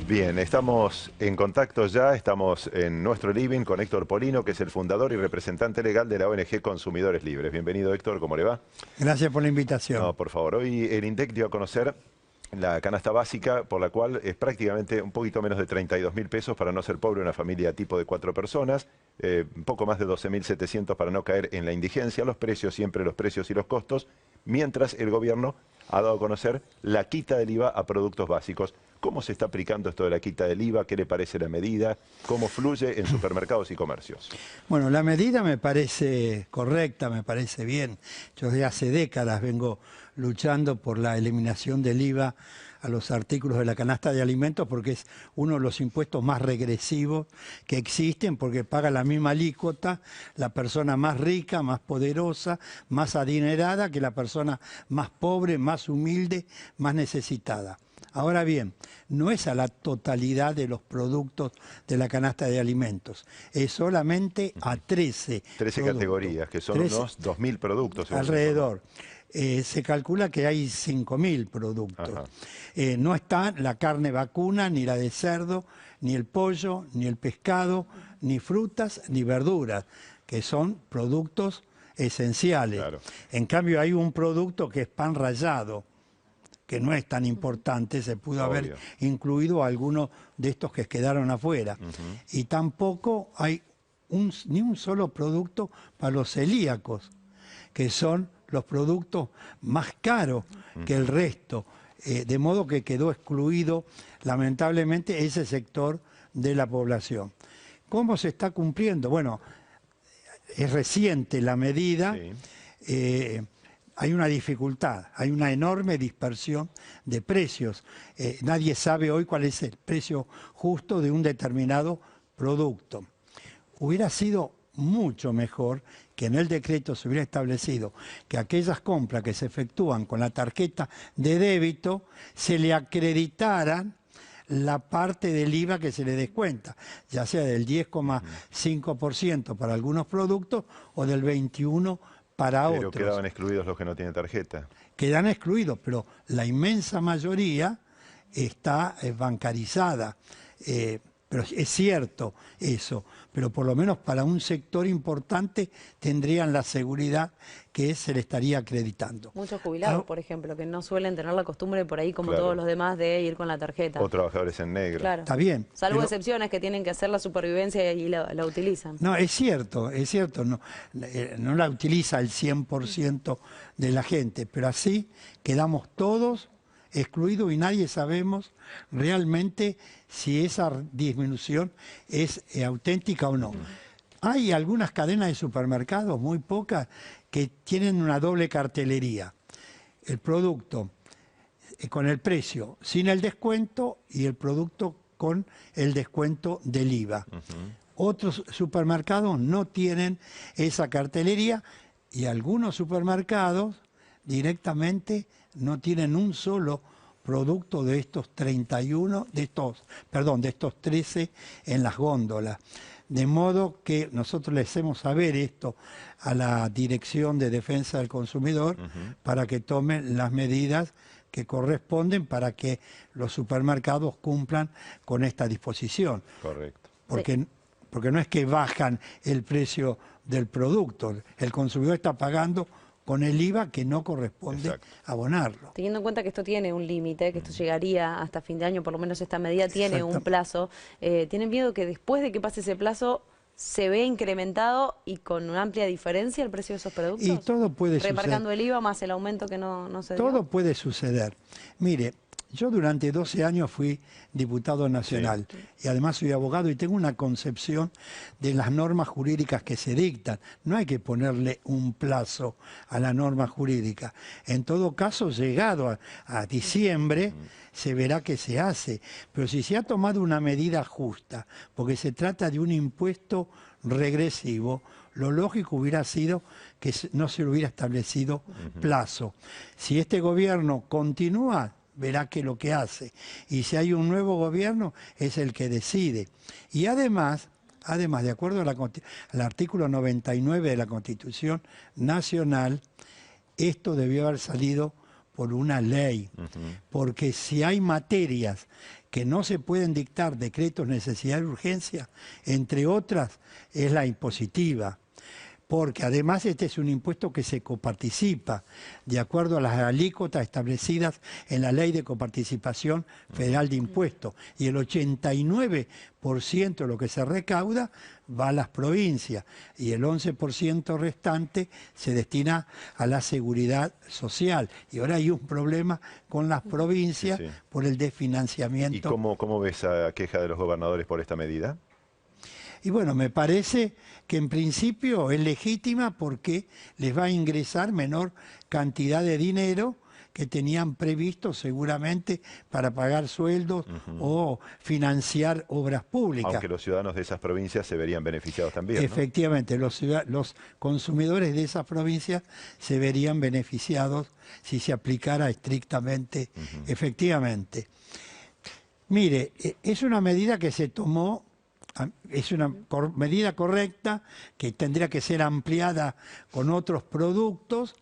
Bien, estamos en contacto ya, estamos en nuestro living con Héctor Polino, que es el fundador y representante legal de la ONG Consumidores Libres. Bienvenido, Héctor, ¿cómo le va? Gracias por la invitación. No, por favor, hoy el INDEC dio a conocer la canasta básica, por la cual es prácticamente un poquito menos de 32.000 pesos para no ser pobre, una familia tipo de 4 personas, un poco más de 12.700 para no caer en la indigencia, los precios, siempre los precios y los costos, mientras el gobierno ha dado a conocer la quita del IVA a productos básicos. ¿Cómo se está aplicando esto de la quita del IVA? ¿Qué le parece la medida? ¿Cómo fluye en supermercados y comercios? Bueno, la medida me parece correcta, me parece bien. Yo desde hace décadas vengo luchando por la eliminación del IVA a los artículos de la canasta de alimentos porque es uno de los impuestos más regresivos que existen, porque paga la misma alícuota la persona más rica, más poderosa, más adinerada que la persona más pobre, más humilde, más necesitada. Ahora bien, no es a la totalidad de los productos de la canasta de alimentos, es solamente a 13 categorías, que son unos 2.000 productos. Alrededor. Se calcula que hay 5.000 productos. No está la carne vacuna, ni la de cerdo, ni el pollo, ni el pescado, ni frutas, ni verduras, que son productos esenciales. Claro. En cambio hay un producto que es pan rallado, que no es tan importante, se pudo haber incluido algunos de estos que quedaron afuera. Y tampoco hay ni un solo producto para los celíacos, que son los productos más caros que el resto, de modo que quedó excluido lamentablemente ese sector de la población. ¿Cómo se está cumpliendo? Bueno, es reciente la medida, hay una dificultad, hay una enorme dispersión de precios. Nadie sabe hoy cuál es el precio justo de un determinado producto. Hubiera sido mucho mejor que en el decreto se hubiera establecido que aquellas compras que se efectúan con la tarjeta de débito se le acreditaran la parte del IVA que se le descuenta, ya sea del 10,5% para algunos productos o del 21% para otros. Pero quedaban excluidos los que no tienen tarjeta. Quedan excluidos, pero la inmensa mayoría está bancarizada. Pero es cierto eso, pero por lo menos para un sector importante tendrían la seguridad que se le estaría acreditando. Muchos jubilados, por ejemplo, que no suelen tener la costumbre por ahí como todos los demás de ir con la tarjeta. O trabajadores en negro. Claro. Está bien. Salvo excepciones que tienen que hacer la supervivencia y la utilizan. No, es cierto, no la utiliza el 100% de la gente, pero así quedamos todos excluido y nadie sabemos realmente si esa disminución es auténtica o no. Hay algunas cadenas de supermercados, muy pocas, que tienen una doble cartelería. El producto con el precio sin el descuento y el producto con el descuento del IVA. Otros supermercados no tienen esa cartelería y algunos supermercados directamente no tienen un solo producto de estos 13 en las góndolas. De modo que nosotros le hacemos saber esto a la Dirección de Defensa del Consumidor para que tomen las medidas que corresponden para que los supermercados cumplan con esta disposición. Correcto. Porque no es que bajan el precio del producto, el consumidor está pagando con el IVA que no corresponde abonarlo. Teniendo en cuenta que esto tiene un límite, que esto llegaría hasta fin de año, por lo menos esta medida tiene un plazo, ¿tienen miedo que después de que pase ese plazo se vea incrementado y con una amplia diferencia el precio de esos productos? Y todo puede suceder. Remarcando el IVA más el aumento que no se dio. Todo puede suceder. Mire, yo durante 12 años fui diputado nacional y además soy abogado y tengo una concepción de las normas jurídicas que se dictan. No hay que ponerle un plazo a la norma jurídica. En todo caso, llegado a diciembre, se verá qué se hace. Pero si se ha tomado una medida justa, porque se trata de un impuesto regresivo, lo lógico hubiera sido que no se le hubiera establecido plazo. Si este gobierno continúa, verá que lo que hace. Y si hay un nuevo gobierno, es el que decide. Y además, de acuerdo al artículo 99 de la Constitución Nacional, esto debió haber salido por una ley, porque si hay materias que no se pueden dictar decretos de necesidad y urgencia, entre otras es la impositiva. Porque además este es un impuesto que se coparticipa de acuerdo a las alícuotas establecidas en la Ley de Coparticipación Federal de Impuestos. Y el 89% de lo que se recauda va a las provincias y el 11% restante se destina a la seguridad social. Y ahora hay un problema con las provincias por el desfinanciamiento. ¿Y cómo ves a queja de los gobernadores por esta medida? Y bueno, me parece que en principio es legítima porque les va a ingresar menor cantidad de dinero que tenían previsto seguramente para pagar sueldos o financiar obras públicas. Aunque los ciudadanos de esas provincias se verían beneficiados también, ¿no? Efectivamente, los consumidores de esas provincias se verían beneficiados si se aplicara estrictamente, efectivamente. Mire, es una medida que se tomó. Es una medida correcta que tendría que ser ampliada con otros productos,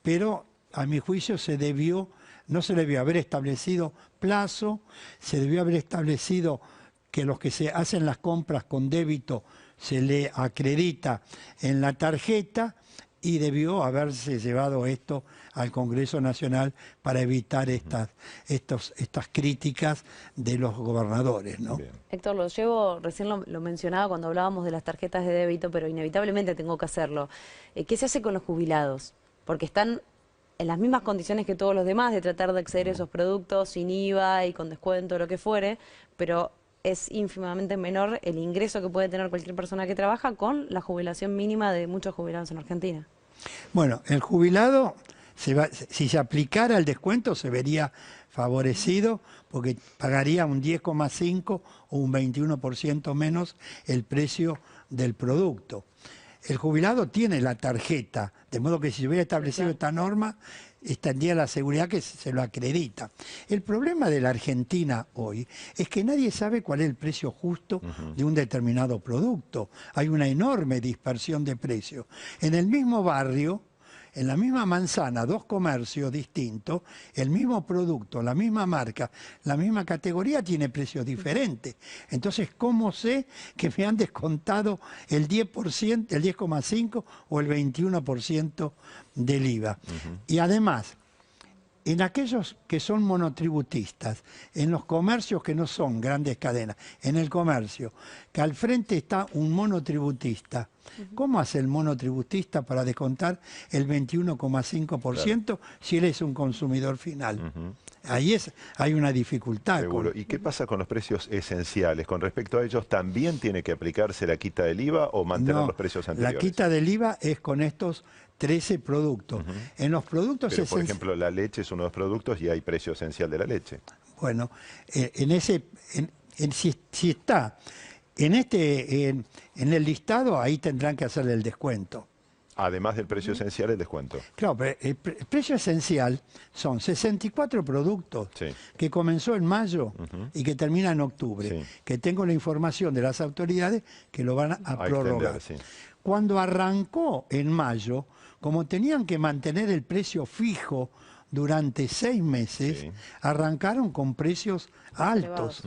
pero a mi juicio no se debió haber establecido plazo, se debió haber establecido que los que se hacen las compras con débito se le acredita en la tarjeta y debió haberse llevado esto al Congreso Nacional para evitar estas críticas de los gobernadores, ¿no? Bien. Héctor, recién lo mencionaba cuando hablábamos de las tarjetas de débito, pero inevitablemente tengo que hacerlo. ¿Qué se hace con los jubilados? Porque están en las mismas condiciones que todos los demás de tratar de acceder a esos productos sin IVA y con descuento, lo que fuere, pero es ínfimamente menor el ingreso que puede tener cualquier persona que trabaja con la jubilación mínima de muchos jubilados en Argentina. Bueno, el jubilado, si se aplicara el descuento, se vería favorecido porque pagaría un 10,5 o un 21% menos el precio del producto. El jubilado tiene la tarjeta, de modo que si se hubiera establecido esta norma, tendría la seguridad que se lo acredita. El problema de la Argentina hoy es que nadie sabe cuál es el precio justo de un determinado producto. Hay una enorme dispersión de precios. En el mismo barrio, en la misma manzana, dos comercios distintos, el mismo producto, la misma marca, la misma categoría tiene precios diferentes. Entonces, ¿cómo sé que me han descontado el 10%, el 10,5 o el 21% del IVA? Y además, en aquellos que son monotributistas, en los comercios que no son grandes cadenas, en el comercio, que al frente está un monotributista, ¿cómo hace el monotributista para descontar el 21,5% si él es un consumidor final? Ahí hay una dificultad. Seguro. ¿Y qué pasa con los precios esenciales? Con respecto a ellos, ¿también tiene que aplicarse la quita del IVA o mantener los precios anteriores? La quita del IVA es con estos 13 productos. En los productos esenciales... Por ejemplo, la leche es uno de los productos y hay precio esencial de la leche. Bueno, si está en el listado, ahí tendrán que hacerle el descuento. Además del precio esencial, el descuento. Claro, pero el precio esencial son 64 productos que comenzó en mayo y que termina en octubre. Que tengo la información de las autoridades que lo van a prorrogar. Extender, Cuando arrancó en mayo, como tenían que mantener el precio fijo durante 6 meses, arrancaron con precios altos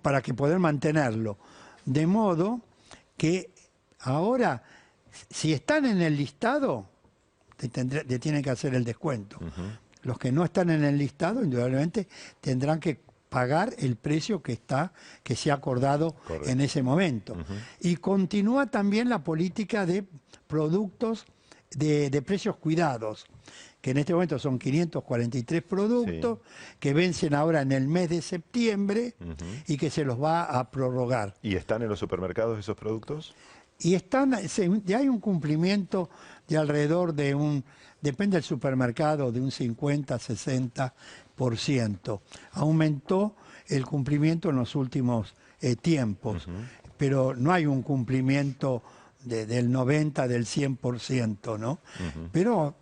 para que poder mantenerlo. De modo que ahora, si están en el listado, te tienen que hacer el descuento. Los que no están en el listado, indudablemente, tendrán que pagar el precio que se ha acordado en ese momento. Y continúa también la política de productos de precios cuidados, que en este momento son 543 productos, que vencen ahora en el mes de septiembre y que se los va a prorrogar. ¿Y están en los supermercados esos productos? Y ya hay un cumplimiento de alrededor depende del supermercado, de un 50-60%. Aumentó el cumplimiento en los últimos tiempos, pero no hay un cumplimiento del 90, del 100%, ¿no? Pero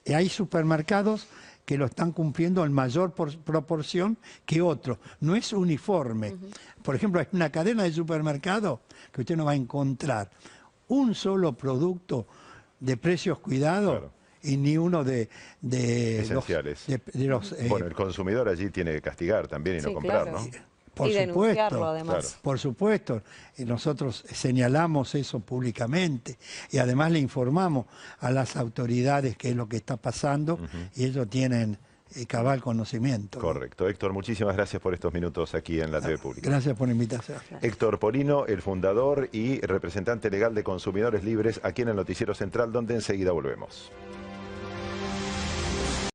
hay supermercados que lo están cumpliendo en mayor proporción que otros. No es uniforme. Por ejemplo, hay una cadena de supermercados que usted no va a encontrar un solo producto de precios cuidados y ni uno de esenciales. los Bueno, el consumidor allí tiene que castigar también y no Sí, comprar, claro. ¿no? por Y denunciarlo, supuesto, además. Claro. por supuesto, nosotros señalamos eso públicamente y además le informamos a las autoridades qué es lo que está pasando y ellos tienen cabal conocimiento, ¿no? Correcto. Héctor, muchísimas gracias por estos minutos aquí en la TV Pública. Gracias por la invitación. Héctor Polino, el fundador y representante legal de Consumidores Libres, aquí en el Noticiero Central, donde enseguida volvemos.